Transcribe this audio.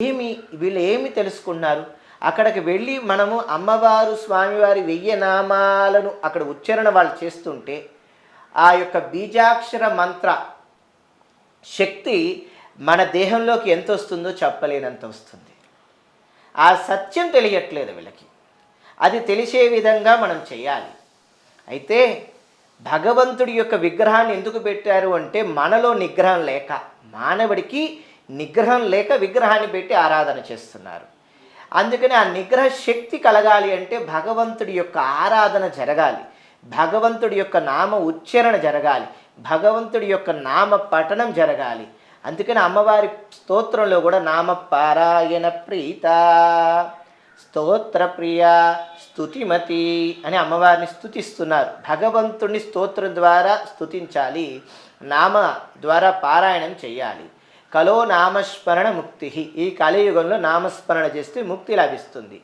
ఏమి వీళ్ళు ఏమి తెలుసుకున్నారు? అక్కడికి వెళ్ళి మనము అమ్మవారు, స్వామివారి 1000 నామాలను అక్కడ ఉచ్చారణ వాళ్ళు చేస్తుంటే, ఆ యొక్క బీజాక్షర మంత్ర శక్తి మన దేహంలోకి ఎంతొస్తుందో చెప్పలేనంత వస్తుంది. ఆ సత్యం తెలియట్లేదు వీళ్ళకి. అది తెలిసే విధంగా మనం చేయాలి. అయితే భగవంతుడి యొక్క విగ్రహాన్ని ఎందుకు పెట్టారు అంటే, మనలో నిగ్రహం లేక, మానవుడికి నిగ్రహం లేక విగ్రహాన్ని పెట్టి ఆరాధన చేస్తున్నారు. అందుకని ఆ నిగ్రహ శక్తి కలగాలి అంటే భగవంతుడి యొక్క ఆరాధన జరగాలి, భగవంతుడి యొక్క నామ ఉచ్చారణ జరగాలి, భగవంతుడి యొక్క నామ పఠనం జరగాలి. అందుకని అమ్మవారి స్తోత్రంలో కూడా నామ పారాయణ ప్రీత, స్తోత్ర ప్రియ, స్తుతిమతి అని అమ్మవారిని స్తుతిస్తున్నారు. భగవంతుడిని స్తోత్రం ద్వారా స్తుతించాలి, నామ ద్వారా పారాయణం చేయాలి. కలో నామస్మరణ ముక్తి. ఈ కలియుగంలో నామస్మరణ చేస్తే ముక్తి లభిస్తుంది.